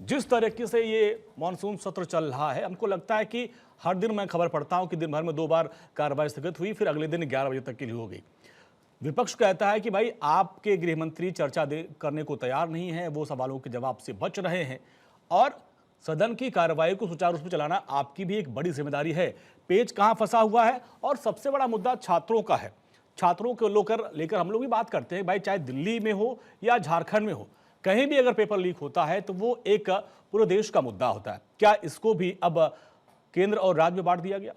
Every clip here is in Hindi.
जिस तरीके से ये मानसून सत्र चल रहा है, हमको लगता है कि हर दिन मैं खबर पढ़ता हूं कि दिन भर में 2 बार कार्रवाई स्थगित हुई, फिर अगले दिन 11 बजे तक के लिए हो गई। विपक्ष कहता है कि भाई आपके गृह मंत्री चर्चा करने को तैयार नहीं है, वो सवालों के जवाब से बच रहे हैं और सदन की कार्रवाई को सुचारू रूप से चलाना आपकी भी एक बड़ी जिम्मेदारी है। पेच कहां फंसा हुआ है और सबसे बड़ा मुद्दा छात्रों का है। छात्रों को लेकर हम लोग भी बात करते हैं, भाई चाहे दिल्ली में हो या झारखंड में हो, कहीं भी अगर पेपर लीक होता है तो वो एक पूरे देश का मुद्दा होता है। क्या इसको भी अब केंद्र और राज्य में बांट दिया गया?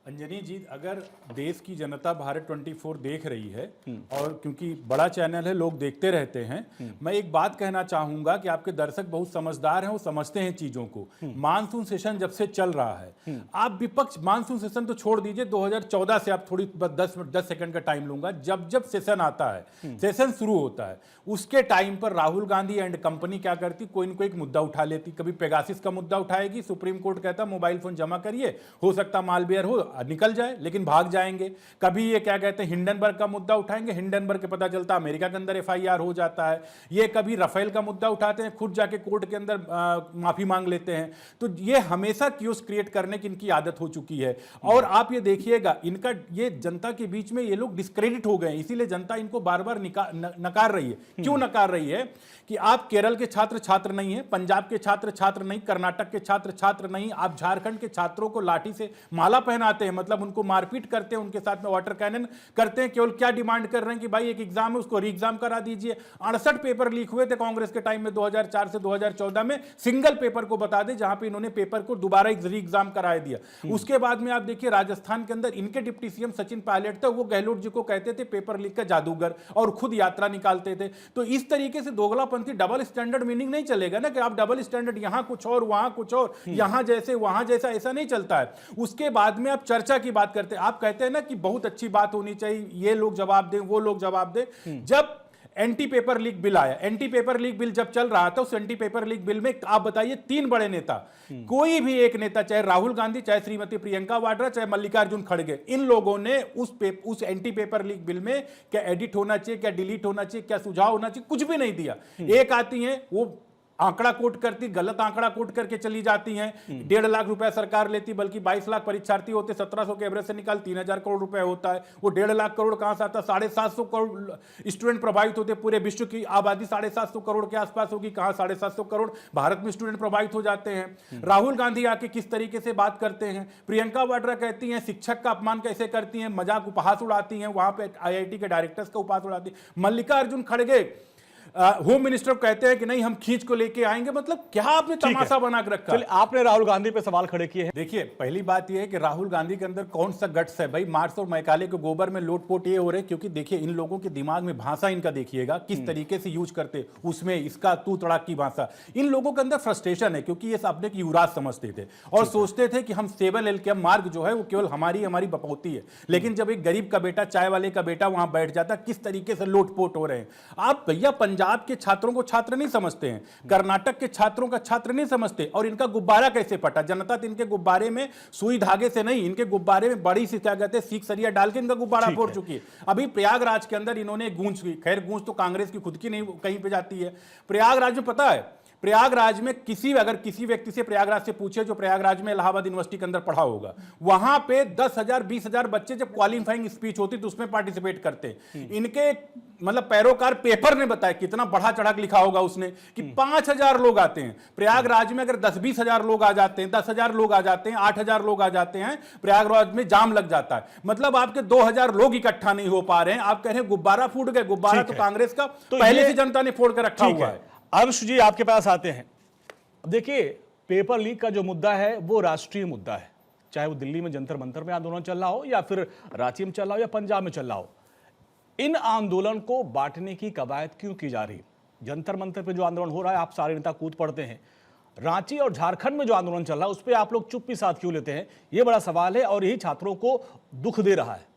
अंजनी जी, अगर देश की जनता भारत 24 देख रही है और क्योंकि बड़ा चैनल है, लोग देखते रहते हैं, मैं एक बात कहना चाहूंगा कि आपके दर्शक बहुत समझदार हैं, वो समझते हैं चीजों को। मानसून सेशन जब से चल रहा है, आप विपक्ष मानसून सेशन तो छोड़ दीजिए, 2014 से आप थोड़ी 10 सेकंड का टाइम लूंगा, जब जब सेशन आता है, सेशन शुरू होता है, उसके टाइम पर राहुल गांधी एंड कंपनी क्या करती, कोई न कोई एक मुद्दा उठा लेती। कभी पेगासिस का मुद्दा उठाएगी, सुप्रीम कोर्ट कहता मोबाइल फोन जमा करिए, हो सकता मालवेयर हो, निकल जाए, लेकिन भाग जाएंगे। कभी ये क्या कहते हैं हिंडनबर्ग का मुद्दा उठाएंगे, हिंडनबर्ग के पता चलता अमेरिका के अंदर एफआईआर हो जाता है। ये कभी राफेल का मुद्दा उठाते हैं, खुद जाके कोर्ट के अंदर माफी मांग लेते हैं। तो ये हमेशा क्यूज क्रिएट करने की इनकी आदत हो चुकी है। और आप ये देखिएगा, इनका ये जनता के बीच में ये लोग डिस्क्रेडिट हो गए, इसीलिए जनता इनको बार बार नकार रही है। क्यों नकार रही है? कि आप केरल के छात्र नहीं है, पंजाब के छात्र नहीं, कर्नाटक के छात्र नहीं, आप झारखंड के छात्रों को लाठी से माला पहनाते हैं, मतलब उनको मारपीट करते हैं, उनके साथ में वाटर कैनन करते हैं। केवल क्या डिमांड कर रहे हैं कि भाई एक एग्जाम है उसको री एग्जाम करा दीजिए। 68 पेपर लीक हुए थे कांग्रेस के टाइम में 2004 से 2014 में, सिंगल पेपर को बता दें जहां पे इन्होंने पेपर को दोबारा री एग्जाम करा दिया। उसके बाद में आप देखिए राजस्थान के अंदर इनके डिप्टी सीएम सचिन पायलट थे, वो गहलोत जी को कहते थे पेपर लीक का जादूगर और खुद यात्रा निकालते थे। तो इस तरीके से दोगलापंथी, डबल स्टैंडर्ड मीनिंग नहीं चलेगा ना कि आप डबल स्टैंडर्ड यहां कुछ और वहां कुछ और, यहां जैसे वहां जैसा, ऐसा नहीं चलता है। उसके बाद में आप चर्चा की बात करते हैं, आप कहते हैं ना कि बहुत अच्छी बात होनी चाहिए, ये लोग जवाब दें, वो लोग जवाब दें। जब एंटी पेपर लीक बिल आया, एंटी पेपर लीक बिल जब चल रहा था, उस एंटी पेपर लीक बिल में आप बताइए 3 बड़े नेता, कोई भी एक नेता, चाहे राहुल गांधी, चाहे श्रीमती प्रियंका वाड्रा, चाहे मल्लिकार्जुन खड़गे, इन लोगों ने उस एंटी पेपर लीक बिल में क्या एडिट होना चाहिए, क्या डिलीट होना चाहिए, क्या सुझाव होना चाहिए, कुछ भी नहीं दिया। एक आती है वो आंकड़ा कोट करती, गलत आंकड़ा कोट करके चली जाती हैं। 1.5 लाख रुपया सरकार लेती, बल्कि 22 लाख परीक्षार्थी होते, 1700 के एवरेज से निकाल 3000 करोड़ रुपए होता है। वो 1.5 लाख करोड़ कहां से आता? 750 करोड़ स्टूडेंट प्रभावित होते, पूरे विश्व की आबादी 750 करोड़ के आसपास होगी, कहां 750 करोड़ भारत में स्टूडेंट प्रभावित हो जाते हैं। राहुल गांधी आके किस तरीके से बात करते हैं, प्रियंका वाड्रा कहती हैं शिक्षक का अपमान कैसे करती हैं, मजाक उपहास उड़ाती हैं, वहां पे आईआईटी के डायरेक्टर्स का उपहास उड़ाती है। मल्लिकार्जुन खड़गे होम मिनिस्टर कहते हैं कि नहीं हम खींच को लेके आएंगे। मतलब क्या आपने तमाशा बना के रखा? आपने राहुल गांधी पे सवाल खड़े किए हैं। देखिए, पहली बात यह है कि राहुल गांधी के अंदर कौन सा गट्स है भाई? मार्स और मैकाले के गोबर में लोटपोट ये हो रहे, क्योंकि देखिए इन लोगों के दिमाग में भाषा इनका देखिएगा किस तरीके से यूज करते, उसमें इसका तू तड़ाक की भाषा। इन लोगों के अंदर फ्रस्ट्रेशन है, क्योंकि ये अपने की युवराज समझते थे और सोचते थे कि हम 7 LKM मार्ग जो है वो केवल हमारी बपौती है। लेकिन जब एक गरीब का बेटा, चाय वाले का बेटा वहां बैठ जाता, किस तरीके से लोटपोट हो रहे हैं। आप भैया पंजाब के छात्रों को छात्र नहीं समझते हैं, कर्नाटक के छात्रों का छात्र नहीं समझते, और इनका गुब्बारा कैसे फटा? जनता तो इनके गुब्बारे में सुई धागे से नहीं, इनके गुब्बारे में बड़ी सी क्या कहते हैं सीख सरिया डाल के इनका गुब्बारा फोड़ चुकी है। अभी प्रयागराज के अंदर इन्होंने गूंज की, खैर गूंज तो कांग्रेस की खुद की नहीं कहीं पे जाती है। प्रयागराज में पता है, प्रयागराज में अगर किसी व्यक्ति से प्रयागराज से पूछे जो प्रयागराज में इलाहाबाद यूनिवर्सिटी के अंदर पढ़ा होगा, वहां पे 10,000 20,000 बच्चे जब क्वालिफाइंग स्पीच होती तो उसमें पार्टिसिपेट करते। इनके मतलब पैरोकार पेपर ने बताया, कितना बढ़ा चढ़ा के लिखा होगा उसने कि 5,000 लोग आते हैं प्रयागराज में। अगर 10-20 हजार लोग आ जाते हैं, 10,000 लोग आ जाते हैं, 8,000 लोग आ जाते हैं, प्रयागराज में जाम लग जाता है। मतलब आपके 2,000 लोग इकट्ठा नहीं हो पा रहे हैं। आप कह रहे हैं गुब्बारा फूट गए, गुब्बारा तो कांग्रेस का पहले से जनता ने फोड़ कर रखा हुआ है। अर्श जी आपके पास आते हैं। अब देखिए, पेपर लीक का जो मुद्दा है वो राष्ट्रीय मुद्दा है, चाहे वो दिल्ली में जंतर मंतर में आंदोलन चल रहा हो या फिर रांची में चल रहा हो या पंजाब में चल रहा हो। इन आंदोलन को बांटने की कवायद क्यों की जा रही? जंतर मंतर पे जो आंदोलन हो रहा है आप सारे नेता कूद पड़ते हैं, रांची और झारखंड में जो आंदोलन चल रहा है उस पर आप लोग चुप्पी साथ क्यों लेते हैं? ये बड़ा सवाल है और यही छात्रों को दुख दे रहा है।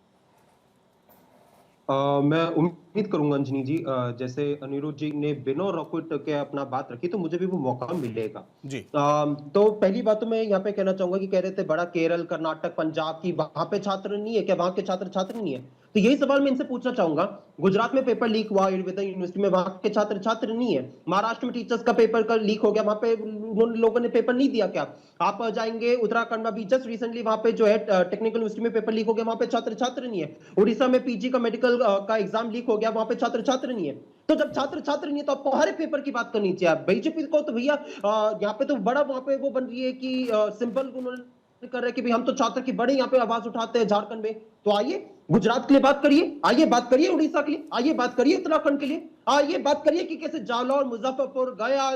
मैं उम्मीद करूंगा अंजनी जी, जैसे अनिरुद्ध जी ने बिना रॉकेट के अपना बात रखी तो मुझे भी वो मौका मिलेगा जी। तो पहली बात तो मैं यहाँ पे कहना चाहूंगा कि कह रहे थे बड़ा केरल, कर्नाटक, पंजाब की वहां पे छात्र नहीं है क्या, वहां के छात्र नहीं है? तो यही सवाल मैं इनसे पूछना चाहूंगा। गुजरात में पेपर लीक हुआ आयुर्वेदा यूनिवर्सिटी में, वहां के छात्र नहीं है। महाराष्ट्र में टीचर्स का पेपर का लीक हो गया, वहां पे उन लोगों ने पेपर नहीं दिया क्या? आप जाएंगे उत्तराखंड में भी जस्ट रिसेंटली वहां पे जो है टेक्निकल यूनिवर्सिटी में पेपर लीक हो गया, वहां पे छात्र नहीं है। उड़ीसा में पीजी का मेडिकल का एग्जाम लीक हो गया, वहां पे छात्र नहीं है। तो जब छात्र नहीं है तो आपको हर एक पेपर की बात करनी चाहिए। बीजेपी को तो भैया यहाँ पे तो बड़ा वहां पे वो बन रही है कि सिंपल उन्होंने कर रहे हैं कि भाई हम तो छात्र की बड़ी यहाँ पे आवाज उठाते हैं झारखंड में। तो आइए गुजरात के लिए बात करिए, आइए बात करिए उड़ीसा के लिए, आइए बात करिए उत्तराखंड के लिए, आइए बात करिए कि कैसे जालौर, मुजफ्फरपुर, गया,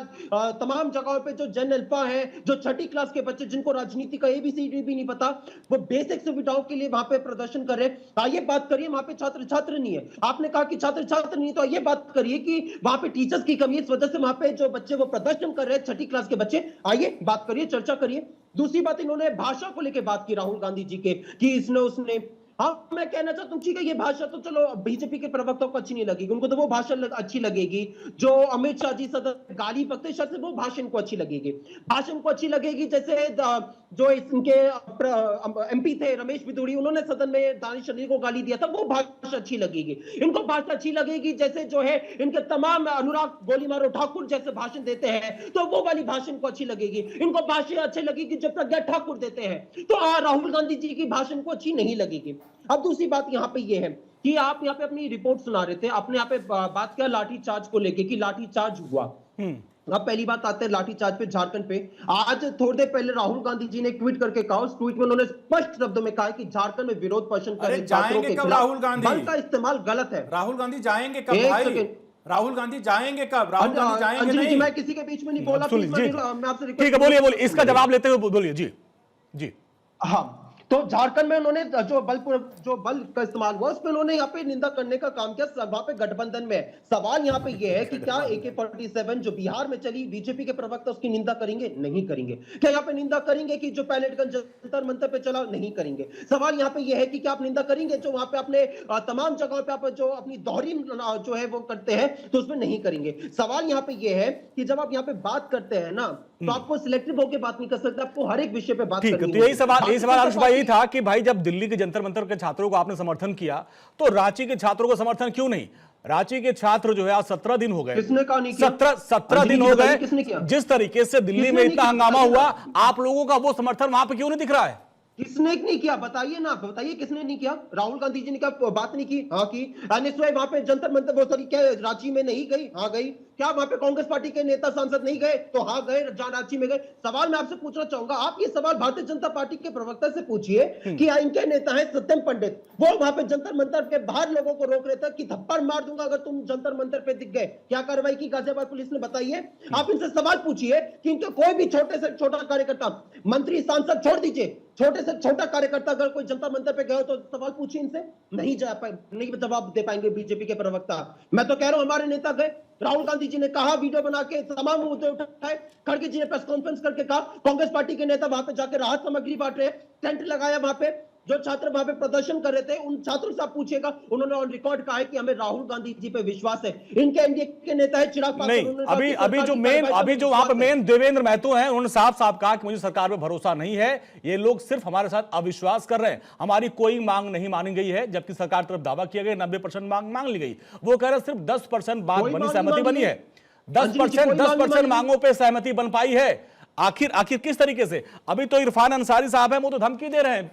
तमाम जगहों पे जो जन अल्पा है, जो छठी क्लास के बच्चे जिनको राजनीति का एबीसीडी भी नहीं पता, वो बेसिक सुविधाओं के लिए वहां पे प्रदर्शन कर रहे हैं। आइए बात करिए वहां पे छात्र नहीं है। आपने कहा कि छात्र नहीं, तो आइए बात करिए कि वहां पे टीचर्स की कमी है, इस वजह से वहां पे जो बच्चे वो प्रदर्शन कर रहे हैं, छठी क्लास के बच्चे। आइए बात करिए, चर्चा करिए। दूसरी बात, इन्होंने भाषा को लेकर बात की राहुल गांधी जी के कि इसने उसने, हाँ मैं कहना चाहता हूँ ठीक है, ये भाषा तो चलो बीजेपी के प्रवक्ताओं को अच्छी नहीं लगेगी, उनको तो वो भाषा अच्छी लगेगी जो अमित शाह जी सदन गाली बकते शायद से वो भाषण को अच्छी लगेगी। भाषण को अच्छी लगेगी जैसे जो इनके एमपी थे रमेश बिधूड़ी, उन्होंने सदन में दानिश अली को गाली दिया था, वो भाषा अच्छी लगेगी। इनको भाषा अच्छी लगेगी जैसे जो है इनके तमाम अनुराग गोली मारो ठाकुर जैसे भाषण देते हैं, तो वो वाली भाषण को अच्छी लगेगी। इनको भाषा अच्छी लगेगी जब प्रज्ञा ठाकुर देते हैं, तो राहुल गांधी जी की भाषण को अच्छी नहीं लगेगी। अब दूसरी बात यहाँ पे ये है कि आप यहाँ पे अपनी रिपोर्ट सुना रहे थे, आपने यहाँ पे बात किया लाठी चार्ज को लेके कि लाठी चार्ज हुआ। अब पहली बात आते हैं लाठी चार्ज पे, झारखंड पे। आज थोड़ी देर पहले राहुल गांधी जी ने एक ट्वीट करके कहा, उस ट्वीट में उन्होंने स्पष्ट शब्दों में कहा कि झारखंड में विरोध प्रदर्शन कर रहे छात्रों के खिलाफ राहुल गांधी बल का इस्तेमाल गलत है। राहुल गांधी जाएंगे कब भाई? राहुल गांधी जाएंगे कब? राहुल गांधी जाएंगे नहीं? मैं किसी के बीच में नहीं बोला, मैं आपसे ठीक है, बोलिए इसका जवाब लेते हुए बोलिए। जी जी। हाँ, तो झारखंड में उन्होंने जो बल का इस्तेमाल हुआ उस पर उन्होंने यहाँ पे निंदा करने का काम किया। वहां पे गठबंधन में सवाल यहाँ पे ये है कि क्या AK-47 जो बिहार में चली, बीजेपी के प्रवक्ता उसकी निंदा करेंगे? नहीं करेंगे। क्या यहाँ पे निंदा करेंगे कि जो पैलेटगंज जंतर मंतर पे चला? नहीं करेंगे। सवाल यहाँ पे ये है कि क्या आप निंदा करेंगे जो वहां पे अपने तमाम जगहों पे आप जो अपनी दोहरी जो है वो करते हैं, तो उसमें नहीं करेंगे। सवाल यहाँ पे ये है कि जब आप यहाँ पे बात करते हैं ना, तो आपको सिलेक्टिव होकर बात नहीं कर सकते, आपको हर एक विषय पे बात करनी है। तो यही सवाल अंश भाई था कि भाई जब दिल्ली के जंतर मंतर के छात्रों को आपने समर्थन किया, तो रांची के छात्रों को समर्थन क्यों नहीं? रांची के छात्र जो है आज 17 दिन हो गए, किसने कहा नहीं किया? 17 दिन हो गए, किसने किया? जिस तरीके से दिल्ली में इतना हंगामा हुआ, आप लोगों का वो समर्थन वहां पे क्यों नहीं दिख रहा है? किसने नहीं किया? बताइए ना, बताइए किसने नहीं किया? राहुल गांधी जी ने क्या बात नहीं की? हाँ की। वहां पे जंतर मंतर वो सॉरी क्या रांची में नहीं गई? हाँ गई। क्या वहां पे कांग्रेस पार्टी के नेता सांसद नहीं गए? तो हाँ गए, जहां रांची में गए। सवाल मैं आपसे पूछना चाहूंगा, आप ये सवाल भारतीय जनता पार्टी के प्रवक्ता से पूछिए कि इनके नेता है सत्यम पंडित, वो वहां पे जंतर मंतर के बाहर लोगों को रोक रहे थे कि थप्पड़ मार दूंगा अगर तुम जंतर मंतर पे दिख गए। क्या कार्रवाई की गाजियाबाद पुलिस ने? बताइए। आप इनसे सवाल पूछिए कि इनके कोई भी छोटे से छोटा कार्यकर्ता, मंत्री सांसद छोड़ दीजिए, छोटे से छोटा कार्यकर्ता अगर कोई जनता मंदिर पे गए तो सवाल पूछिए इनसे, नहीं जा पाए, नहीं जवाब दे पाएंगे बीजेपी के प्रवक्ता। मैं तो कह रहा हूं हमारे नेता गए, राहुल गांधी जी ने कहा, वीडियो बना के तमाम मुद्दे उठाए, खड़गे जी ने प्रेस कॉन्फ्रेंस करके कहा, कांग्रेस पार्टी के नेता वहां पे जाकर राहत सामग्री बांट रहे, टेंट लगाया वहां पे, जो छात्र वहां पे प्रदर्शन कर रहे थे उन छात्रों से आप पूछिएगा, उन्होंने ऑन रिकॉर्ड कहा है कि हमें राहुल गांधी जी पे विश्वास है। इनके एनडीए के नेता है चिराग पासवान, नहीं, अभी जो वहां पे मेन देवेंद्र महतो हैं, उन्होंने साफ साफ कहा कि मुझे सरकार पे भरोसा नहीं है, ये लोग सिर्फ हमारे साथ अविश्वास कर रहे हैं, हमारी कोई मांग नहीं मानी गई है, जबकि सरकार तरफ दावा किया गया 90% मांग ली गई। वो कह रहे सिर्फ 10% बात बनी, सहमति बनी है, 10% मांगों पे सहमति बन पाई है। आखिर किस तरीके से? अभी तो इरफान अंसारी साहब हैं, वो तो धमकी दे रहे हैं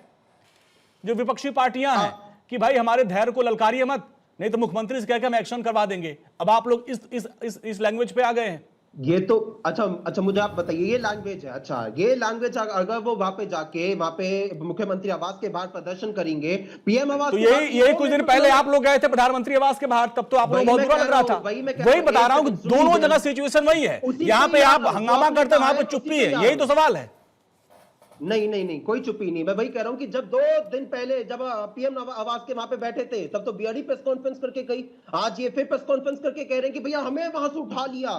जो विपक्षी पार्टियां हैं कि भाई हमारे धैर्य को ललकारिए मत, नहीं तो मुख्यमंत्री से कहकर हम एक्शन करवा देंगे। अब आप लोग इस लैंग्वेज पे आ गए हैं। ये तो अच्छा मुझे आप बताइए, ये लैंग्वेज है? अच्छा, ये लैंग्वेज अगर वो वहां पे जाके वहां पे मुख्यमंत्री आवास के बाहर प्रदर्शन करेंगे, पीएम आवास, तो यही कुछ दिन पहले आप लोग गए थे प्रधानमंत्री आवास के बाहर, तब तो आप लोग बहुत बुरा लग रहा था। वही बता रहा हूं कि दोनों जगह सिचुएशन वही है, यहाँ पे आप हंगामा करते, वहां पे चुप्पी है, यही तो सवाल है। नहीं, कोई चुप्पी नहीं। मैं वही कह रहा हूं कि जब 2 दिन पहले जब पीएम आवास के वहां पे बैठे थे, तब तो बीआरडी प्रेस कॉन्फ्रेंस करके गई, आज ये फिर प्रेस कॉन्फ्रेंस करके कह रहे हैं कि भैया हमें वहां से उठा लिया।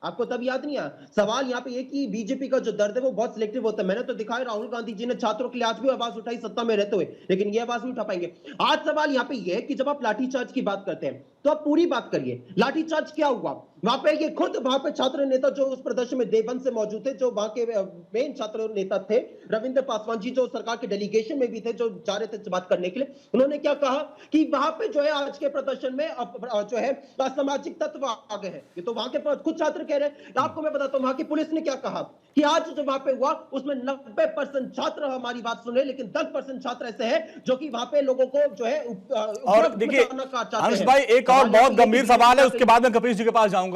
आपको तब याद नहीं आया? सवाल यहाँ पे ये कि बीजेपी का जो दर्द है वो बहुत सिलेक्टिव होता है। मैंने तो दिखाया, राहुल गांधी जी ने छात्रों के लिए आज भी आवाज उठाई सत्ता में रहते हुए, लेकिन ये आवाज नहीं उठा पाएंगे। आज सवाल यहाँ पे ये है कि जब आप लाठीचार्ज की बात करते हैं तो आप पूरी बात करिए। लाठीचार्ज क्या हुआ वहां पे? ये खुद वहां पे छात्र नेता जो उस प्रदर्शन में देवबंद से मौजूद थे, जो वहां के मेन छात्र नेता थे, रविंद्र पासवान जी, जो सरकार के डेलीगेशन में भी थे, जो जा रहे थे बात करने के लिए, उन्होंने क्या कहा कि वहां पे जो है आज के प्रदर्शन में जो है असामाजिक तत्व आ गए हैं। ये तो वहां के खुद छात्र कह रहे हैं। आपको मैं बताता हूं वहां की पुलिस ने क्या कहा कि आज जो वहां पे हुआ उसमें 90% छात्र हमारी बात सुने, लेकिन 10% छात्र ऐसे हैं जो कि वहां पे लोगों को जो है और देखिए अंश भाई, एक और बहुत गंभीर सवाल है, उसके बाद मैं कपिल जी के पास जाऊंगा।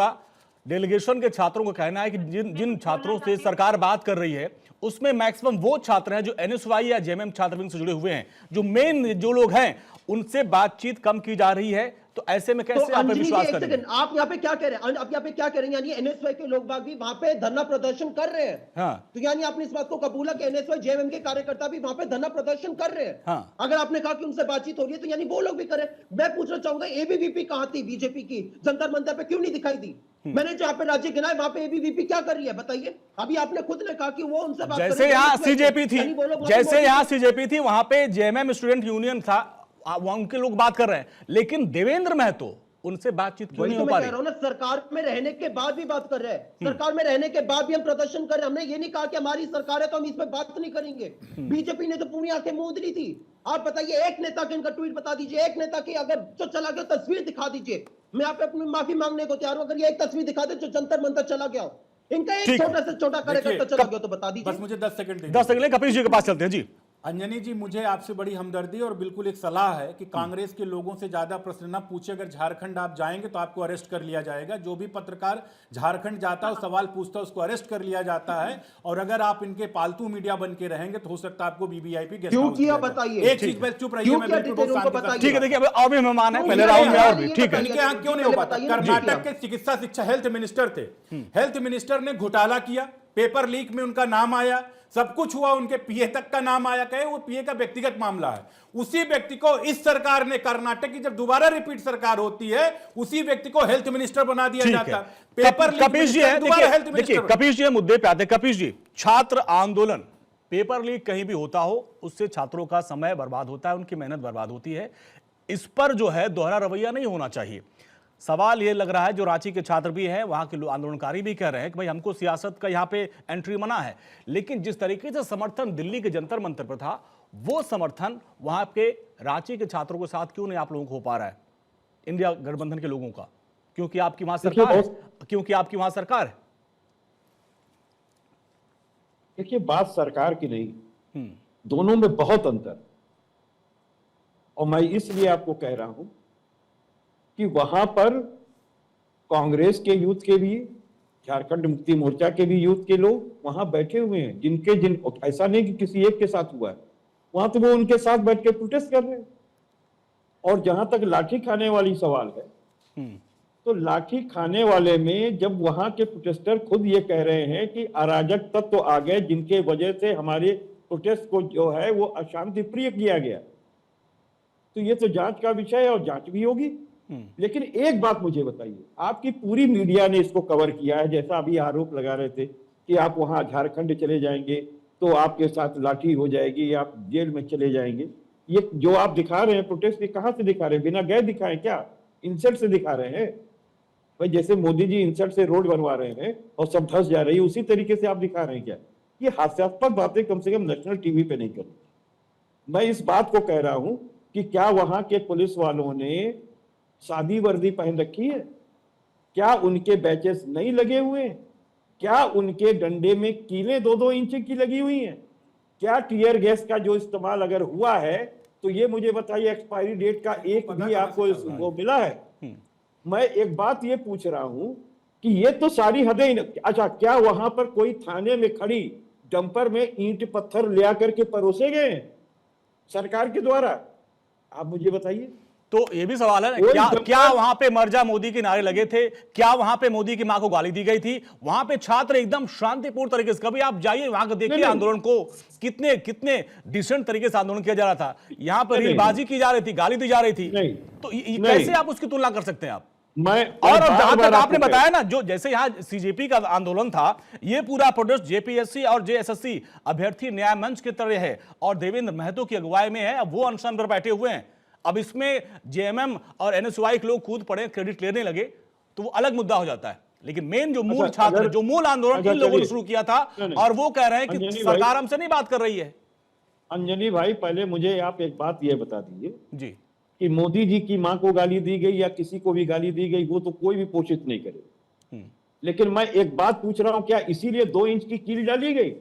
डेलीगेशन के छात्रों का कहना है कि जिन छात्रों से सरकार बात कर रही है उसमें मैक्सिमम वो छात्र हैं जो एनएसवाई या जेएमएम छात्रवृंद से जुड़े हुए हैं, जो मेन जो लोग हैं उनसे बातचीत कम की जा रही है। तो ऐसे में कैसे आप विश्वास करेंगे? आप यहाँ पे क्या कह रहे हैं? आप यहाँ पे क्या कह रहे हैं? यानी एनएसवाई के लोग बाग भी वहां पे धरना प्रदर्शन कर रहे हैं। हाँ। तो यानी आपने इस बात को कबूला कि एनएसवाई जेएमएम के कार्यकर्ता भी वहां पे धरना प्रदर्शन कर रहे हैं। हाँ। अगर आपने कहा कि उनसे बातचीत हो रही है तो यानी वो लोग भी करें। मैं पूछना चाहूंगा, एबीवीपी कहां थी बीजेपी की? जंतर मंतर पे क्यों नहीं दिखाई दी? मैंने जहां पे राज्य गिनाए वहां पे एबीवीपी क्या कर रही है बताइए? अभी आपने खुद ने कहा कि वो उनसे बात जैसे यहाँ सीजेपी थी, जैसे यहाँ सीजेपी थी, वहां पे जेएमएम स्टूडेंट यूनियन था, वहां उनके लोग बात कर रहे हैं, लेकिन देवेंद्र महतो उनसे बातचीत क्यों नहीं हो पा रही? ना, सरकार में रहने के बाद भी बात कर रहे हैं। सरकार में रहने के बाद भी हम प्रदर्शन कर रहे हैं। हमने ये नहीं कहा कि हमारी सरकार है तो हम इस पे बात नहीं करेंगे। बीजेपी ने तो पूरी आंखें मूंद ली थी। आप बताइए, एक नेता के इनका ट्वीट बता दीजिए, एक नेता की अगर जो चला गया तस्वीर दिखा दीजिए। मैं आप अपनी माफी मांगने को तैयार हूं अगर ये एक तस्वीर दिखा दे जो जंतर मंतर चला गया, इनका एक छोटा से छोटा कार्यकर्ता चला गया तो बता दीजिए। बस मुझे 10 सेकंड दीजिए। 10 सेकंड कपिल जी के पास चलते हैं जी। अंजनी जी, मुझे आपसे बड़ी हमदर्दी और बिल्कुल एक सलाह है कि कांग्रेस के लोगों से ज्यादा प्रश्न ना पूछे। अगर झारखंड आप जाएंगे तो आपको अरेस्ट कर लिया जाएगा। जो भी पत्रकार झारखंड जाता है सवाल पूछता है उसको अरेस्ट कर लिया जाता है। और अगर आप इनके पालतू मीडिया बन के रहेंगे तो हो सकता है आपको बीबीआईपी गेस्ट हाउस किया बताइए। एक चीज पर चुप रहिए, मैं बिल्कुल बहुत शांति से। ठीक है, देखिए अब भी मेहमान है, पहले राहुल में और भी ठीक है। इनके यहाँ क्यों नहीं हो पाता? कर्नाटक के चिकित्सा शिक्षा हेल्थ मिनिस्टर थे, हेल्थ मिनिस्टर ने घोटाला किया, पेपर लीक में उनका नाम आया, सब कुछ हुआ, उनके पीए तक का नाम आया। कहे वो पीए का व्यक्तिगत मामला है। उसी व्यक्ति को इस सरकार ने, कर्नाटक की जब दोबारा रिपीट सरकार होती है, उसी व्यक्ति को हेल्थ मिनिस्टर बना दिया जाता है। पेपर लीक कपिल जी है, दोबारा हेल्थ मिनिस्टर। कपिल जी मुद्दे पे आते। कपिल जी, छात्र आंदोलन, पेपर लीक कहीं भी होता हो उससे छात्रों का समय बर्बाद होता है, उनकी मेहनत बर्बाद होती है। इस पर जो है दोहरा रवैया नहीं होना चाहिए। सवाल ये लग रहा है, जो रांची के छात्र भी हैं, वहां के आंदोलनकारी भी कह रहे हैं कि भाई हमको सियासत का यहाँ पे एंट्री मना है, लेकिन जिस तरीके से समर्थन दिल्ली के जंतर मंतर पर था, वो समर्थन वहां के रांची के छात्रों के साथ क्यों नहीं आप लोगों को हो पा रहा है, इंडिया गठबंधन के लोगों का? क्योंकि आपकी वहां सरकार है, क्योंकि आपकी वहां सरकार है। देखिए, बात सरकार की नहीं, दोनों में बहुत अंतर। और मैं इसलिए आपको कह रहा हूं कि वहां पर कांग्रेस के यूथ के भी, झारखंड मुक्ति मोर्चा के भी यूथ के लोग वहां बैठे हुए हैं, जिन ऐसा नहीं कि किसी एक के साथ हुआ है, वहां तो वो उनके साथ बैठ के प्रोटेस्ट कर रहे हैं। और जहां तक लाठी खाने वाली सवाल है, तो लाठी खाने वाले में जब वहां के प्रोटेस्टर खुद ये कह रहे हैं कि अराजक तत्व तो आ गए जिनके वजह से हमारे प्रोटेस्ट को जो है वो अशांति प्रिय किया गया, तो ये तो जांच का विषय है और जांच भी होगी। लेकिन एक बात मुझे बताइए, आपकी पूरी मीडिया ने इसको कवर किया है, जैसा अभी आरोप लगा रहे थे कि आप वहां झारखंड चले जाएंगे तो आपके साथ लाठी हो जाएगी, आप जेल में चले जाएंगे। ये जो आप दिखा रहे हैं प्रोटेस्ट, ये कहां से दिखा रहे हैं? बिना गए दिखाए क्या? इंसल्ट से दिखा रहे हैं भाई? जैसे मोदी जी इंसल्ट से रोड बनवा रहे हैं और सब धंस जा रही है, उसी तरीके से आप दिखा रहे हैं क्या? ये हास्यास्पद बातें कम से कम नेशनल टीवी पे नहीं करो। मैं इस बात को कह रहा हूं कि क्या वहां के पुलिस वालों ने सादी वर्दी पहन रखी है? क्या उनके बैचेस नहीं लगे हुए हैं? क्या उनके डंडे में कीलें 2-2 इंच की लगी हुई हैं? क्या टीयर गैस का जो इस्तेमाल अगर हुआ है तो ये मुझे बताइए, एक्सपायरी डेट का एक भी आपको वो मिला है? मैं एक बात ये पूछ रहा हूं कि ये तो सारी हदें। अच्छा, क्या वहां पर कोई थाने में खड़ी डंपर में ईंट पत्थर ले आकर के परोसे गए सरकार के द्वारा? आप मुझे बताइए। तो ये भी सवाल है, क्या वहां पे मर्जा मोदी के नारे लगे थे? क्या वहां पे मोदी की मां को गाली दी गई थी? वहां पे छात्र एकदम शांतिपूर्ण तरीके से, कभी आप जाइए वहां को देखिए आंदोलन को, कितने डिसेंट तरीके से आंदोलन किया जा रहा था। यहाँ पर रीलबाजी की जा रही थी, गाली दी जा रही थी। तो कैसे आप उसकी तुलना कर सकते हैं? आप और जहां तक आपने बताया ना, जो जैसे यहाँ सीजेपी का आंदोलन था, ये पूरा प्रोटेस्ट जेपीएससी और जेएसएससी अभ्यर्थी न्याय मंच की तरह है और देवेंद्र महतो की अगुवाई में है। अब वो अनशन पर बैठे हुए हैं। अब इसमें जेएमएम और एनएसयूआई के लोग कूद पड़े, क्रेडिट लेने लगे, तो वो अलग मुद्दा हो जाता है। लेकिन मेन जो मूल छात्र, जो मूल आंदोलन इन लोगों ने शुरू किया था, और वो कह रहे हैं कि सरकार हमसे नहीं बात कर रही है। अंजनी भाई, पहले मुझे आप एक बात ये बता दीजिए जी, कि मोदी जी की मां को गाली दी गई या किसी को भी गाली दी गई, वो तो कोई भी पोषित नहीं करे। लेकिन मैं एक बात पूछ रहा हूं, क्या इसीलिए 2 इंच की कील डाली गई?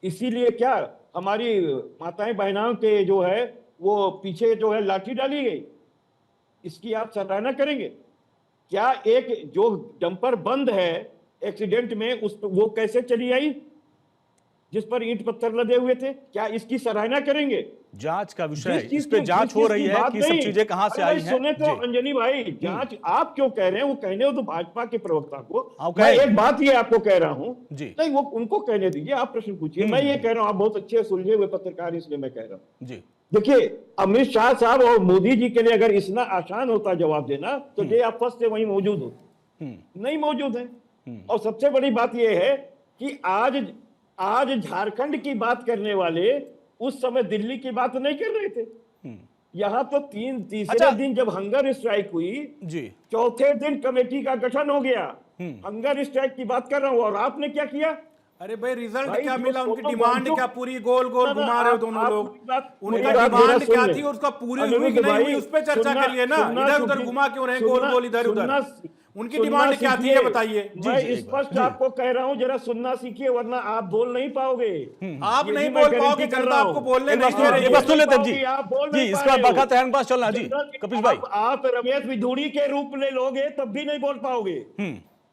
इसीलिए क्या हमारी माताएं बहनाओं के जो है वो पीछे जो है लाठी डाली गई? इसकी आप सराहना करेंगे क्या? एक जो डंपर बंद है एक्सीडेंट में, उस वो कैसे चली आई जिस पर ईंट पत्थर लदे हुए थे? क्या इसकी सराहना करेंगे? जांच का विषय है, इस पे जांच हो रही है कि सब चीजें कहां से आई हैं। सुने तो अंजनी भाई, जांच आप क्यों कह रहे हैं? वो कहने हो तो भाजपा के प्रवक्ता को। मैं एक बात ये आपको कह रहा हूं, नहीं वो उनको कहने दीजिए, आप प्रश्न पूछिए। मैं ये कह रहा हूं, आप बहुत अच्छे सुलझे हुए पत्रकार, इसलिए मैं कह रहा हूं जी। देखिए, अमित शाह साहब और मोदी जी के लिए अगर इतना आसान होता जवाब देना, तो ये आप फर्स्ट से वहीं मौजूद होते, नहीं मौजूद है। और सबसे बड़ी बात यह है कि आज झारखंड की बात करने वाले उस समय दिल्ली की बात नहीं कर रहे थे। यहां तो तीसरे दिन जब हंगर स्ट्राइक हुई जी, चौथे दिन कमेटी का गठन हो गया। हंगर स्ट्राइक की बात कर रहा हूं, और आपने क्या किया? अरे भाई, रिजल्ट क्या मिला? उनकी डिमांड क्या पूरी गोल गोल घुमा रहे हो दोनों लोग? उनकी डिमांड क्या थी और उसका पूरी हुई कि नहीं हुई, उस पर चर्चा करिए ना। इधर उधर घुमा क्यों रहे गोल गोल, इधर उधर? उनकी डिमांड क्या थी ये बताइए। मैं स्पष्ट आपको कह रहा हूं, जरा सुनना सीखिए, वरना आप बोल नहीं पाओगे। आप नहीं बोल पाओगे, जनता आपको बोलने नहीं दे रही है। बस सुन लेते जी, इसका बरखा तहन पास चलना जी। कपिश भाई, आप रमेश विधूड़ी के रूप ले लोगे तब भी नहीं बोल पाओगे,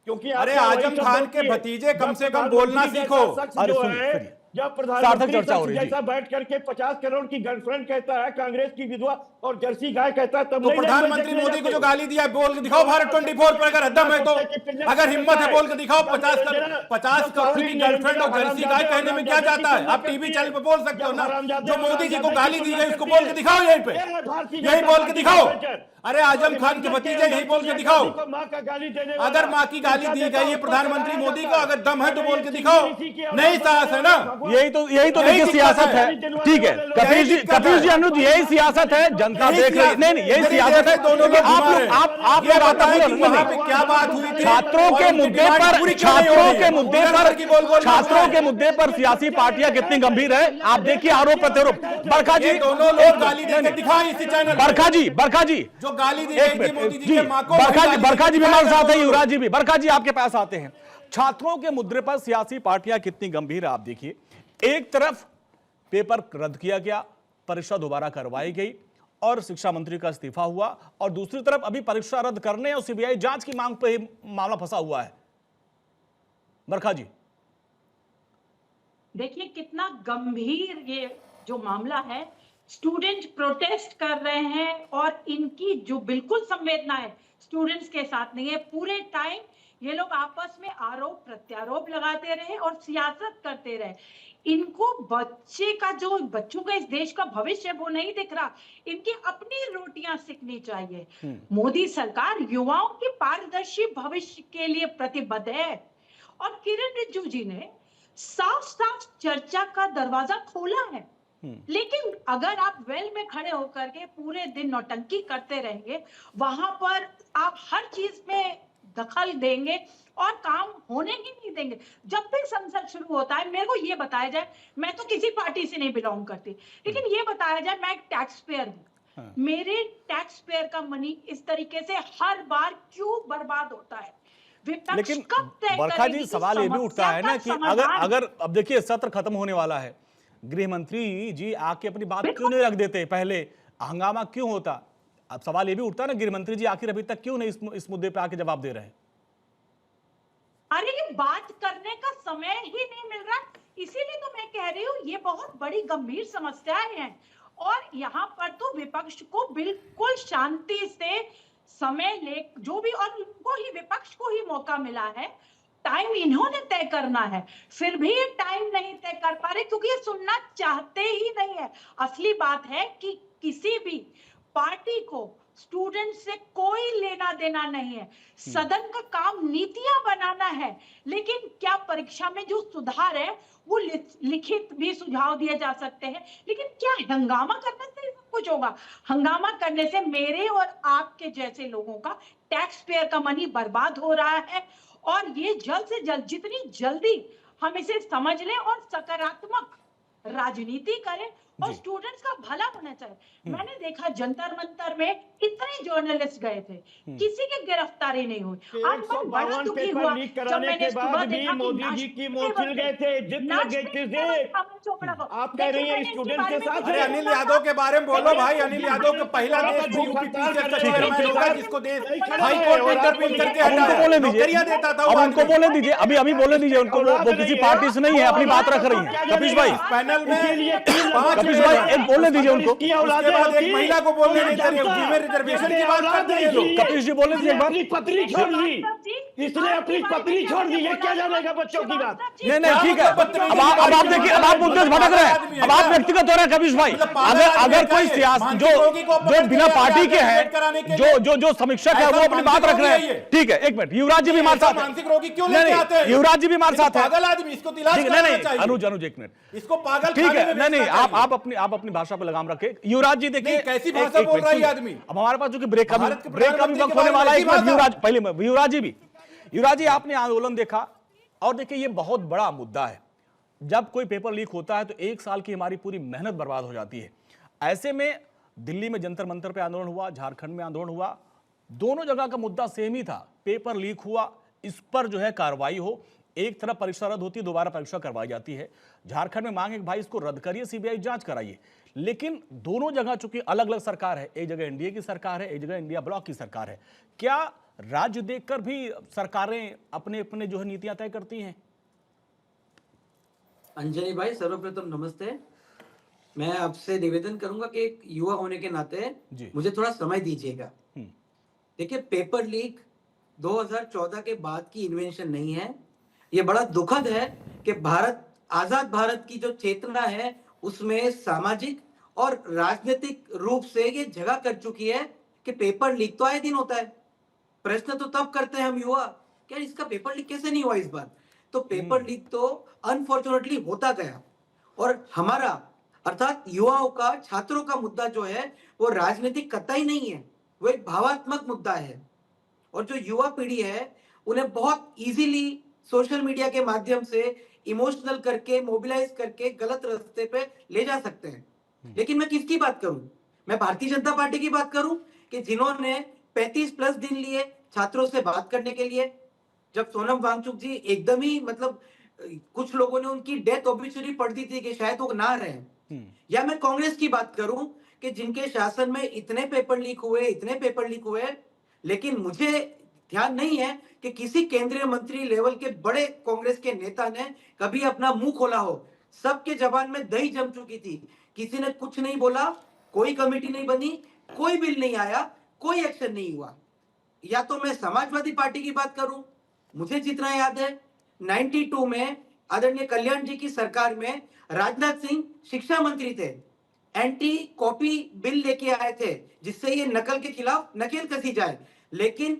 क्योंकि अरे आजम खान के भतीजे, कम से कम बोलना सीखो। जो है जब प्रधानमंत्री जैसा बैठ करके 50 करोड़ की गर्लफ्रेंड कहता है, कांग्रेस की विधवा और जर्सी गाय कहता है, तब तो प्रधानमंत्री मोदी को जो गाली दिया है, बोल के दिखाओ भारत 24 पर, अगर हदम है तो, अगर हिम्मत है बोल के दिखाओ। 50 करोड़ की गर्लफ्रेंड और जर्सी गाय कहने में क्या जाता है? आप टीवी चैनल पर बोल सकते हो ना। जो मोदी जी को गाली दी गई उसको बोल के दिखाओ, यहीं पे, यही बोल के दिखाओ। अरे आजम खान के भतीजे, यही बोल के दिखाओ। अगर माँ की गाली दी गई है प्रधानमंत्री मोदी को, अगर दम है तो बोल के दिखाओ। नहीं साहस है ना? यही तो देखिए सियासत है। ठीक है कपिल जी, अनुज, यही सियासत है, जनता देख रही। नहीं, यही सियासत है। दोनों लोग आप क्या बात हुई थी? छात्रों के मुद्दे पर सियासी पार्टियां कितनी गंभीर है, आप देखिए आरोप प्रत्यारोप। बरखा जी, दोनों लोग गाली देके दिखाएं इसी चैनल। बरखा जी जो गाली दी गई थी मोदी जी के मां को, बरखा जी भी हमारे साथ है, युवराज जी भी। बरखा जी, आपके पास आते हैं। छात्रों के मुद्दे पर सियासी पार्टियां कितनी गंभीर है, आप देखिए। एक तरफ पेपर रद्द किया गया, परीक्षा दोबारा करवाई गई और शिक्षा मंत्री का इस्तीफा हुआ, और दूसरी तरफ अभी परीक्षा रद्द करने और सीबीआई जांच की मांग पर ही मामला फंसा हुआ है। बरखा जी, देखिए कितना गंभीर ये जो मामला है। स्टूडेंट प्रोटेस्ट कर रहे हैं और इनकी जो बिल्कुल संवेदना है स्टूडेंट्स के साथ नहीं है। पूरे टाइम ये लोग आपस में आरोप प्रत्यारोप लगाते रहे और सियासत करते रहे। इनको बच्चों का इस देश का भविष्य वो नहीं दिख रहा। इनकी अपनी रोटियां सिकनी चाहिए। मोदी सरकार युवाओं के पारदर्शी भविष्य के लिए प्रतिबद्ध है, और किरण रिजिजू जी ने साफ साफ चर्चा का दरवाजा खोला है। लेकिन अगर आप वेल में खड़े होकर के पूरे दिन नौटंकी करते रहेंगे, वहां पर आप हर चीज में दखल देंगे और काम होने ही नहीं देंगे। जब भी संसद शुरू होता है, मेरे को ये बताया जाए, मैं तो किसी पार्टी से नहीं बिलोंग करती, लेकिन ये बताया जाए मैं एक टैक्स पेयर हूँ, मेरे टैक्स पेयर का मनी इस तरीके से हर बार क्यों बर्बाद होता है? लेकिन बरखा जी, सवाल ये भी उठता है ना कि अगर अब देखिए सत्र खत्म होने वाला है, गृह मंत्री जी आके अपनी बात क्यों नहीं रख देते? पहले हंगामा क्यों होता? अब सवाल ये भी उठता है ना, गृह मंत्री जी आखिर अभी तक क्यों नहीं इस मुद्दे पे आके जवाब दे रहे हैं? अरे ये बात करने का समय ही नहीं मिल रहा, इसीलिए तो मैं कह रही हूँ ये बहुत बड़ी गंभीर समस्याएं हैं। और यहाँ पर तो विपक्ष को बिल्कुल शांति से समय ले, जो भी, और इनको ही, विपक्ष को ही मौका मिला है, टाइम इन्होंने तय करना है, फिर भी ये टाइम नहीं तय कर पा रहे क्योंकि ये सुनना चाहते ही नहीं है। असली बात है कि किसी भी पार्टी को स्टूडेंट से कोई लेना देना नहीं है। सदन का काम नीतियां बनाना है, लेकिन क्या परीक्षा में जो सुधार है वो लिखित भी सुझाव दिए जा सकते हैं, लेकिन क्या हंगामा करने से सब कुछ होगा? हंगामा करने से मेरे और आपके जैसे लोगों का, टैक्स पेयर का मनी बर्बाद हो रहा है। और ये जल्द से जल्द, जितनी जल्दी हम इसे समझ लें और सकारात्मक राजनीति करें और स्टूडेंट्स का भला होना चाहिए। मैंने देखा जंतर मंतर में इतने जर्नलिस्ट गए थे, किसी की गिरफ्तारी नहीं हुई। आज मैं बड़ा दुखी हुआ जब मैंने सुबह देखा कि मोदी जी की मोर्चिल गए थे, जितने गए थे। आप कह रही हैं स्टूडेंट के साथ। अरे अनिल यादव के बारे में बोलो भाई। अनिल यादव के पहला देश में यूपी पीसीएस का चेयरमैन होगा जिसको देश हाई कोर्ट में इंटरव्यू करके हटाया, नौकरियां देता था। अब उनको बोले दीजिए, अभी बोले दीजिए उनको, वो किसी पार्टी से नहीं है, अपनी बात रख रही है। कपिश भाई, पैनल में कपिश भाई एक बोलने दीजिए उनको। उसके बाद एक महिला को बोलने नहीं दे रहे, उसमें रिजर्वेशन की बात करते हैं लोग। कपिश जी बोले दीजिए एक बार। अपनी पत्नी छोड़ दी, इसने अपनी पत्नी छोड़ दी, ये क्या जानेगा बच्चों की बात। नहीं ठीक है। अब आप देखिए, अब आप मुद्दे से भटक रहे हैं, अब आप व्यक्तिगत हो रहे हैं कपिश भाई। अगर कोई सियासी जो बिना पार्टी के हैं, जो समीक्षक है, वो अपनी बात रख रहे हैं, ठीक है। एक मिनट, युवराज जी भी हमारे साथ, मानसिक रोगी क्यों लेके आते हैं? युवराज जी भी हमारे साथ है। पागल आदमी, इसको इलाज कराना चाहिए। अनुज एक मिनट, इसको पागल, ठीक है। नहीं आप अपनी भाषा पर लगाम रखे। युवराज जी देखिए कैसी भाषा बोल रहा है आदमी। अब हमारे पास जो कि ब्रेक का भी वक्त होने वाला है। युवराज पहले युवराज जी, आपने आंदोलन देखा और देखिए ये बहुत बड़ा मुद्दा है। जब कोई पेपर लीक होता है तो 1 साल की हमारी पूरी मेहनत बर्बाद हो जाती है। ऐसे में दिल्ली में जंतर मंतर पे आंदोलन हुआ, झारखंड में आंदोलन हुआ, दोनों जगह का मुद्दा सेम ही था। पेपर लीक हुआ, इस पर जो है कार्रवाई हो। एक तरफ परीक्षा रद्द होती है, दोबारा परीक्षा करवाई जाती है। झारखंड में मांग है कि भाई इसको रद्द करिए, सीबीआई जांच कराइए। लेकिन दोनों जगह चूंकि अलग अलग सरकार है, एक जगह एनडीए की सरकार है, एक जगह इंडिया ब्लॉक की सरकार है, क्या राज्य देखकर भी सरकारें अपने अपने जो है नीतियां तय करती हैं? अंजनी भाई, सर्वप्रथम नमस्ते। मैं आपसे निवेदन करूंगा कि एक युवा होने के नाते मुझे थोड़ा समय दीजिएगा। देखिए, पेपर लीक 2014 के बाद की इन्वेंशन नहीं है। ये बड़ा दुखद है कि भारत, आजाद भारत की जो चेतना है उसमें सामाजिक और राजनीतिक रूप से ये जगह कर चुकी है कि पेपर लीक तो आए दिन होता है। प्रश्न तो तब करते हैं हम युवा, क्या इसका पेपर लीक कैसे नहीं हुआ इस बार? तो पेपर लीक तो अनफॉर्चुनेटली होता गया। और हमारा अर्थात युवाओं का, छात्रों का मुद्दा जो है वो राजनीतिक कतई नहीं है, वो एक भावात्मक मुद्दा है। और जो युवा पीढ़ी है उन्हें बहुत इजीली सोशल मीडिया के माध्यम से इमोशनल करके, मोबिलाइज करके गलत रास्ते पे ले जा सकते हैं। लेकिन मैं किसकी बात करूं? मैं भारतीय जनता पार्टी की बात करूं कि जिन्होंने 35+ दिन लिए छात्रों से बात करने के लिए। जब सोनम वांगचुक जी एकदम ही, मतलब कुछ लोगों ने उनकी डेथ ऑब्ituary पढ़ दी थी कि शायद वो ना रहे। या मैं कांग्रेस की बात करूं कि जिनके शासन में इतने पेपर लीक हुए, लेकिन मुझे ध्यान नहीं है कि किसी केंद्रीय मंत्री लेवल के बड़े कांग्रेस के नेता ने कभी अपना मुंह खोला हो। सबके जबान में दही जम चुकी थी, किसी ने कुछ नहीं बोला, कोई कमेटी नहीं बनी, कोई बिल नहीं आया, कोई एक्शन नहीं हुआ। या तो मैं समाजवादी पार्टी की बात करूं, मुझे जितना याद है 92 में आदरणीय कल्याण जी की सरकार में राजनाथ सिंह शिक्षा मंत्री थे, एंटी कॉपी बिल लेके आए थे जिससे ये नकल के खिलाफ नकेल कसी जाए। लेकिन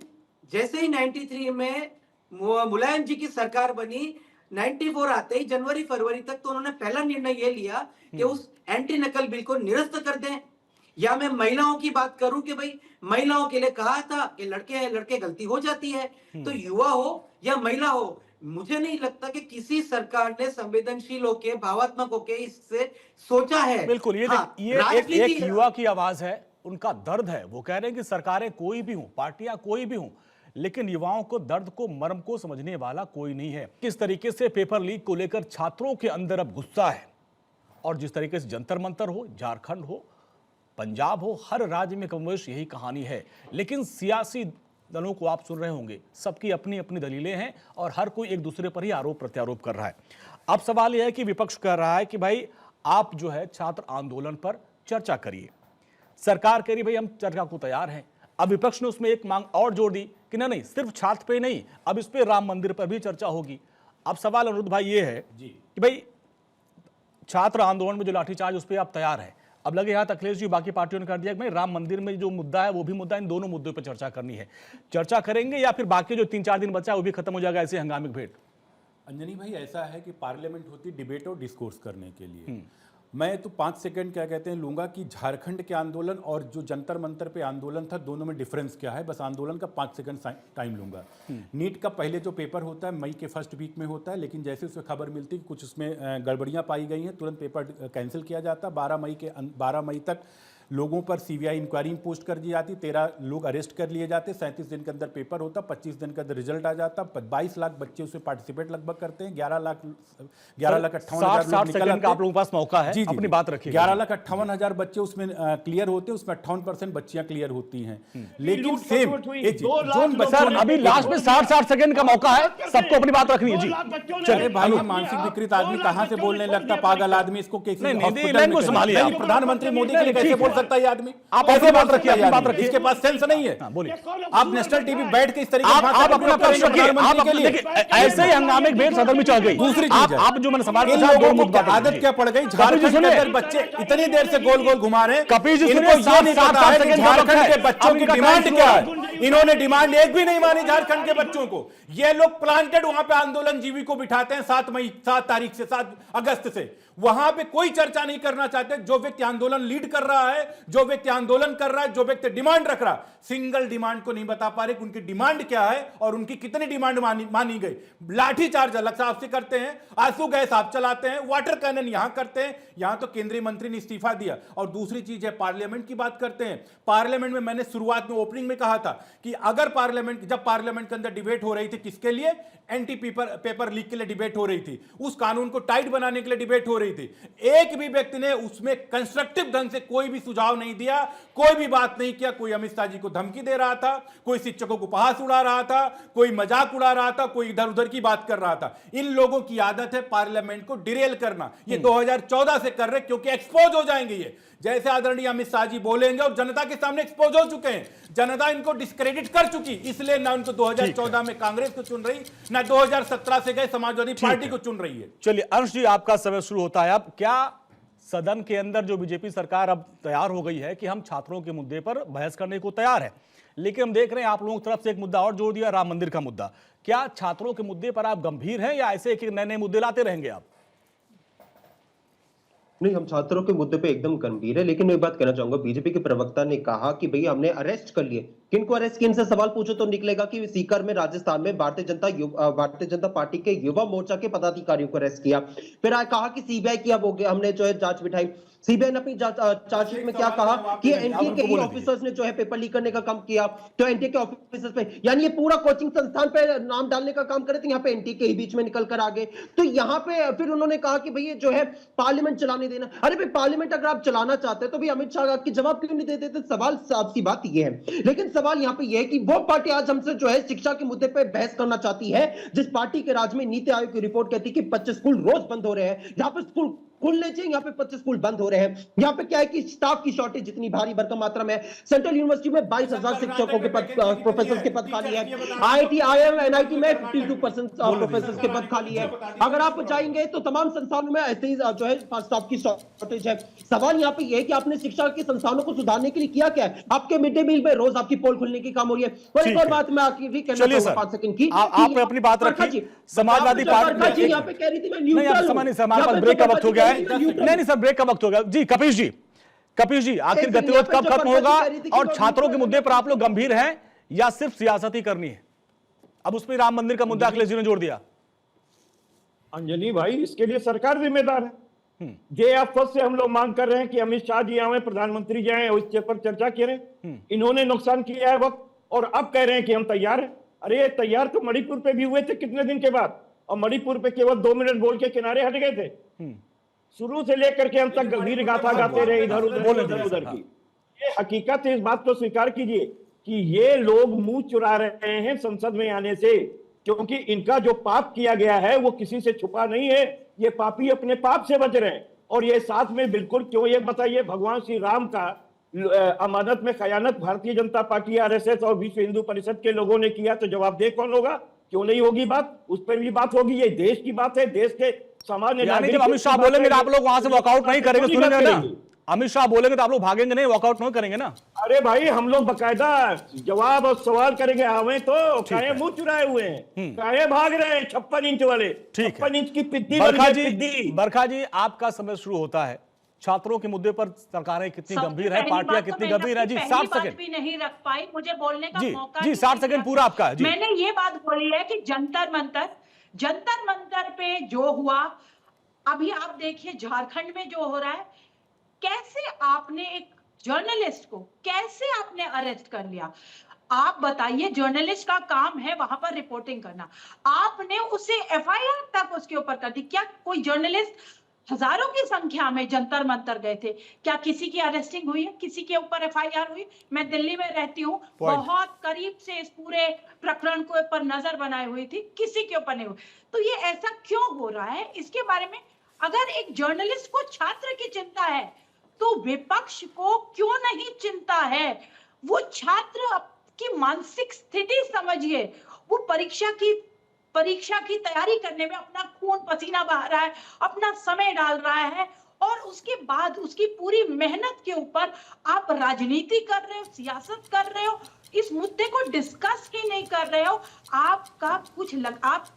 जैसे ही 93 में मुलायम जी की सरकार बनी, 94 आते ही जनवरी फरवरी तक तो उन्होंने पहला निर्णय ये लिया कि उस एंटी नकल बिल को निरस्त कर दें। या मैं महिलाओं की बात करूं कि भाई महिलाओं के लिए कहा था कि लड़के गलती हो जाती है। तो युवा हो या महिला हो, मुझे नहीं लगता कि किसी सरकार ने संवेदनशील होकर, भावात्मक होकर इससे सोचा है। बिल्कुल, ये एक युवा की आवाज है, उनका दर्द है। वो कह रहे हैं कि सरकारें कोई भी हों, पार्टियां कोई भी हों, लेकिन युवाओं को, दर्द को, मर्म को समझने वाला कोई नहीं है। किस तरीके से पेपर लीक को लेकर छात्रों के अंदर अब गुस्सा है, और जिस तरीके से जंतर मंतर हो, झारखंड हो, पंजाब हो, हर राज्य में कमोबेश यही कहानी है। लेकिन सियासी दलों को आप सुन रहे होंगे, सबकी अपनी अपनी दलीलें हैं और हर कोई एक दूसरे पर ही आरोप प्रत्यारोप कर रहा है। अब सवाल यह है कि विपक्ष कह रहा है कि भाई आप जो है छात्र आंदोलन पर चर्चा करिए, सरकार कह रही भाई हम चर्चा को तैयार हैं। अब विपक्ष ने उसमें एक मांग और जोड़ दी कि नहीं, सिर्फ छात्र पे नहीं, अब इस पे राम मंदिर पर भी चर्चा होगी। अब सवाल अनुरुद्ध भाई ये है कि भाई छात्र आंदोलन में जो लाठीचार्ज उस पर आप तैयार है, अब लगे हाथ अखिलेश जी बाकी पार्टियों ने कर दिया कि भाई राम मंदिर में जो मुद्दा है वो भी मुद्दा, इन दोनों मुद्दों पर चर्चा करनी है। चर्चा करेंगे या फिर बाकी जो 3-4 दिन बचा है वो भी खत्म हो जाएगा ऐसे हंगामे की भेंट? अंजनी भाई, ऐसा है कि पार्लियामेंट होती डिबेट और डिस्कोर्स करने के लिए। मैं तो 5 सेकंड क्या कहते हैं लूंगा कि झारखंड के आंदोलन और जो जंतर मंतर पे आंदोलन था, दोनों में डिफरेंस क्या है, बस आंदोलन का 5 सेकंड टाइम लूंगा। नीट का पहले जो पेपर होता है मई के फर्स्ट वीक में होता है, लेकिन जैसे उसमें खबर मिलती है कुछ उसमें गड़बड़ियां पाई गई हैं, तुरंत पेपर कैंसिल किया जाता। 12 मई तक लोगों पर सीबीआई इंक्वायरी पोस्ट कर दी जाती, 13 लोग अरेस्ट कर लिए जाते, 37 दिन के अंदर पेपर होता, 25 दिन के अंदर रिजल्ट आ जाता। 22 लाख बच्चे उसमें पार्टिसिपेट लगभग करते हैं। 11,58,000 सेकंड का आप लोगों के पास मौका है, अपनी बात रखिए। 11,58,000 बच्चे उसमें क्लियर होते हैं, उसमें 58% बच्चियां क्लियर होती हैं। लेकिन सेम सर अभी लास्ट में 60 सेकंड का मौका है, सबको अपनी बात रखनी है जी। चले भाई, ये मानसिक विकृत आदमी कहां से बोलने लगता, पागल आदमी, इसको प्रधानमंत्री मोदी के लिए कैसे बोल सकता है ये आदमी? आप ऐसे बात रखिए, अपनी बात रखिए, इसके पास सेंस नहीं है। बोलिए, आप नेशनल टीवी बैठ के इस तरीके आप अपना पक्ष रखिए, आप ऐसे ही हंगामे की भेंट सदन में चढ़ गई। दूसरी चीज आप जो मैंने सवाल इन लोगों को आदत क्या पड़ गई, झारखंड के अंदर बच्चे इतनी देर से गोल गोल घुमा रहे हैं, कपिल जी इनको ये नहीं पता है कि झारखंड के बच्चों की डिमांड क्या है। इन्होंने डिमांड एक भी नहीं मानी झारखंड के बच्चों को। ये लोग प्लांटेड वहां पे आंदोलन जीवी को बिठाते हैं 7 तारीख से 7 अगस्त से, वहां पे कोई चर्चा नहीं करना चाहते। जो व्यक्ति आंदोलन लीड कर रहा है, जो व्यक्ति आंदोलन कर रहा है, जो व्यक्ति डिमांड रख रहा है, सिंगल डिमांड को नहीं बता पा रहे कि उनकी डिमांड क्या है और उनकी कितनी डिमांड मानी गई। लाठी चार्ज अलग साहब से करते हैं, आंसू गैस आप चलाते हैं, वाटर कैनन यहां करते हैं। यहां तो केंद्रीय मंत्री ने इस्तीफा दिया। और दूसरी चीज है, पार्लियामेंट की बात करते हैं। पार्लियामेंट में मैंने शुरुआत में ओपनिंग में कहा था कि अगर जब पार्लियामेंट के अंदर डिबेट हो रही थी, किसके लिए? एंटी पेपर लीक के लिए डिबेट हो रही थी, उस कानून को टाइट बनाने के लिए डिबेट हो रही थी। एक भी व्यक्ति ने उसमें कंस्ट्रक्टिव ढंग से कोई भी सुझाव नहीं दिया, कोई भी बात नहीं किया। कोई अमित शाह जी को धमकी दे रहा था, कोई शिक्षकों को उपहास उड़ा रहा था, कोई मजाक उड़ा रहा था, कोई इधर उधर की बात कर रहा था। इन लोगों की आदत है पार्लियामेंट को डिरेल करना। ये 2014 से कर रहे, क्योंकि एक्सपोज हो जाएंगे ये। जैसे आदरणीय अमित शाह जी बोलेंगे और जनता के सामने एक्सपोज हो चुके हैं, जनता इनको डिस्क्रेडिट कर चुकी, इसलिए ना उनको 2014 में कांग्रेस को चुन रही, ना 2017 से गए समाजवादी पार्टी को चुन रही है। चलिए अंश जी, आपका समय शुरू होता है। अब क्या सदन के अंदर जो बीजेपी सरकार अब तैयार हो गई है कि हम छात्रों के मुद्दे पर बहस करने को तैयार है, लेकिन हम देख रहे हैं आप लोगों की तरफ से एक मुद्दा और जोड़ दिया, राम मंदिर का मुद्दा। क्या छात्रों के मुद्दे पर आप गंभीर हैं या ऐसे एक नए नए मुद्दे लाते रहेंगे आप? नहीं, हम छात्रों के मुद्दे पे एकदम गंभीर है, लेकिन मैं एक बात कहना चाहूंगा। बीजेपी के प्रवक्ता ने कहा कि भैया हमने अरेस्ट कर लिए। किनको अरेस्ट किया? इनसे सवाल पूछो तो निकलेगा कि सीकर में, राजस्थान में भारतीय जनता पार्टी के युवा मोर्चा के पदाधिकारियों को अरेस्ट किया। फिर कहा कि सीबीआई की अब हो गया, हमने जो है जांच बिठाई। सीबीआई ने अपनी चार्जशीट में क्या कहा कि एनटीए के ही ऑफिसर्स ने जो है पेपर लीक करने का काम किया, तो एनटीए के ऑफिसर्स पे, यानी ये पूरा कोचिंग संस्थान पे नाम डालने का काम करे, तो यहाँ पे एनटीए के ही बीच में निकल कर आ गए। तो यहाँ पे फिर उन्होंने कहा कि भैया जो है पार्लियामेंट चलाने देना। अरे भाई, पार्लियामेंट अगर आप चलाना चाहते हैं तो भी अमित शाह के जवाब क्यों नहीं देते? सवाल साफ सी बात ये है। लेकिन सवाल यहाँ पे ये है कि वो पार्टी आज हमसे जो है शिक्षा के मुद्दे पे बहस करना चाहती है, जिस पार्टी के राज में नीति आयोग की रिपोर्ट कहती है कि 25 स्कूल रोज बंद हो रहे हैं। जहां पे स्कूल खुलने चाहिए, यहाँ पे 25 स्कूल बंद हो रहे हैं। यहाँ पे क्या है कि स्टाफ की शॉर्टेज जितनी भारी भरकम मात्रा में है। सेंट्रल यूनिवर्सिटी में 22,000 शिक्षकों के पद, प्रोफेसर के पद खाली है। IIT, IIM, NIT में 52% प्रोफेसर के पद खाली है। अगर आप जाएंगे तो तमाम संस्थानों में ऐसे ही जो है स्टाफ की शॉर्टेज है। सवाल यहाँ पे ये है कि आपने शिक्षा के संस्थानों को सुधारने के लिए किया क्या है? आपके मिड डे मील में रोज आपकी पोल खुलने की काम हो रही है। और एक और बात मैं आखिरी कहना चाहूंगा 5 सेकंड की, आपने अपनी बात रखी। समाजवादी पार्टी यहाँ पे कह रही थी मैं नहीं, हमारे पास ब्रेक का वक्त हो गया है। नहीं सर, ब्रेक का वक्त हो गया जी। कपिल जी, आखिर गतिरोध कब खत्म होगा? और छात्रों के मुद्दे पर आप लोग गंभीर हैं या सिर्फ सियासत ही करनी है? अब उसमें राम मंदिर का मुद्दा अखिलेश जी ने जोड़ दिया। अंजनी भाई, इसके लिए सरकार जिम्मेदार है। JFS से हम लोग मांग कर रहे हैं कि अमित शाह जी आए, प्रधानमंत्री जी आए और इस पर चर्चा करें। इन्होंने नुकसान किया है वक्त, और अब कह रहे हैं कि हम तैयार हैं। अरे ये तैयार तो मणिपुर पे भी हुए थे कितने दिन के बाद, और मणिपुर पे केवल 2 मिनट बोल के किनारे हट गए थे। शुरू से लेकर के हम तक गंभीर गाथा गाते रहे इधर उधर की। ये हकीकत है, इस बात को स्वीकार कीजिए कि ये लोग मुंह चुरा रहे हैं संसद में आने से, क्योंकि इनका जो पाप किया गया है वो किसी से छुपा नहीं है। ये पापी अपने पाप से बच रहे हैं। और ये साथ में बिल्कुल क्यों, ये बताइए, भगवान श्री राम का अमानत में खयानत भारतीय जनता पार्टी, RSS और विश्व हिंदू परिषद के लोगों ने किया, तो जवाबदेह कौन होगा? क्यों नहीं होगी बात? उस पर भी बात होगी। ये देश की बात है, देश के सामान्य नागरिक। जब अमित शाह बोलेंगे आप लोग वहां से वॉकआउट नहीं करेंगे, सुनेंगे ना? अमित शाह बोलेंगे तो आप लोग भागेंगे नहीं, वॉकआउट नहीं करेंगे ना? अरे भाई हम लोग बकायदा जवाब और सवाल करेंगे। हमें तो काहे है। मुंह चुराए हुए हैं, काहे भाग रहे हैं 56 इंच वाले। ठीक है। 56 इंच की पिद्दी बरखा जी आपका समय शुरू होता है। छात्रों के मुद्दे पर सरकारें कितनी गंभीर है, पार्टियां कितनी गंभीर है? जी 60 सेकंड भी नहीं रख पाई, मुझे बोलने का मौका जी 60 सेकंड पूरा आपका है। जी मैंने ये बात बोली है कि जंतर मंतर पे जो हुआ, अभी आप देखिए झारखंड में जो हो रहा है, कैसे आपने एक जर्नलिस्ट को कैसे आपने अरेस्ट कर लिया? आप बताइए, जर्नलिस्ट का काम है वहां पर रिपोर्टिंग करना, आपने उसे एफआईआर तक उसके ऊपर कर दी। क्या कोई जर्नलिस्ट हजारों की संख्या में जंतर मंतर गए थे, क्या किसी की अरेस्टिंग हुई है? किसी के ऊपर एफआईआर हुई? मैं दिल्ली में रहती हूँ, बहुत करीब से इस पूरे प्रकरण को पर नजर बनाई हुई थी, किसी के ऊपर नहीं हुई। तो ये ऐसा क्यों हो रहा है? इसके बारे में अगर एक जर्नलिस्ट को छात्र की चिंता है तो विपक्ष को क्यों नहीं चिंता है? वो छात्र की मानसिक स्थिति समझिए, वो परीक्षा की तैयारी करने में अपना खून पसीना बहा रहा है, अपना समय डाल रहा है, और उसके बाद उसकी पूरी मेहनत के ऊपर आप राजनीति कर रहे हो, सियासत कर रहे हो, इस मुद्दे को डिस्कस ही नहीं कर रहे हो। आप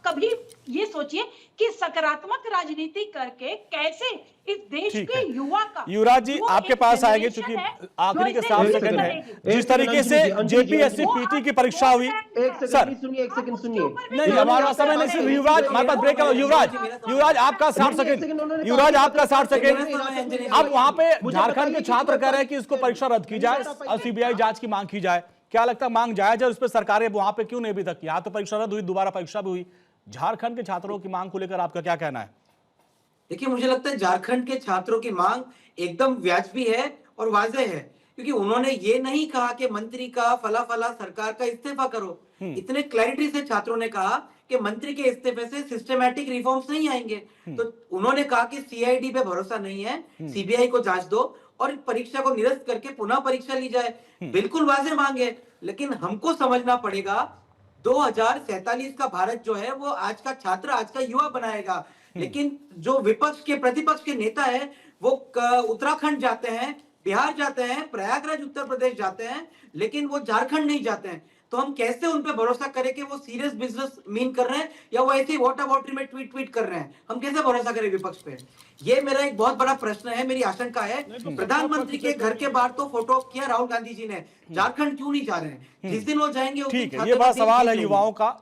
कभी ये सोचिए कि सकारात्मक राजनीति करके कैसे इस देश के युवा का, युवराज जी आपके पास आएंगे, चूंकि आखिरी के 7 सेकंड है। जिस तरीके से जेपीएससी पीटी की परीक्षा हुई, सर एक सेकंड सुनिए। नहीं हमारा समय नहीं, सिर्फ युवराज, हमारे पास ब्रेक है। युवराज आपका 60 सेकंड, युवराज आपका 60 सेकंड। अब वहां पे झारखंड के छात्र कह रहे हैं कि इसको परीक्षा रद्द की जाए और सीबीआई जांच की मांग की जाए। क्या लगता है मांग जायज है? उस पर सरकारें वहां पे क्यों नहीं अभी तक? यहाँ तो परीक्षा रद्द हुई, दोबारा परीक्षा भी हुई। झारखंड के छात्रों की मांग को लेकर आपका क्या कहना है? देखिए, मुझे लगता है झारखंड के छात्रों की मांग एकदम वाजिबी है और वाजह है, क्योंकि उन्होंने ये नहीं कहा कि मंत्री का फला सरकार का इस्तीफा करो। इतने क्लैरिटी से छात्रों ने कहा कि मंत्री के इस्तीफे से सिस्टमैटिक रिफॉर्म्स नहीं आएंगे। तो उन्होंने कहा कि सीआईडी पे भरोसा नहीं है, सीबीआई को जांच दो और परीक्षा को निरस्त करके पुनः परीक्षा ली जाए। बिल्कुल वाजिब मांग है, लेकिन हमको समझना पड़ेगा 2047 का भारत जो है वो आज का छात्र, आज का युवा बनाएगा। लेकिन जो विपक्ष के प्रतिपक्ष के नेता है वो उत्तराखंड जाते हैं, बिहार जाते हैं, प्रयागराज उत्तर प्रदेश जाते हैं, लेकिन वो झारखंड नहीं जाते हैं। तो हम कैसे उन पे भरोसा करें कि वो सीरियस बिजनेस मीन कर रहे हैं या वो ऐसे ही वॉटर बॉटल में ट्वीट कर रहे हैं? हम कैसे भरोसा करें विपक्ष पे? ये मेरा एक बहुत बड़ा प्रश्न है, मेरी आशंका है। प्रधानमंत्री के घर के बाहर तो फोटो किया राहुल गांधी जी ने, झारखंड क्यों नहीं जा रहे हैं? जिस दिन वो जाएंगे ठीक है, ये बड़ा सवाल है युवाओं का।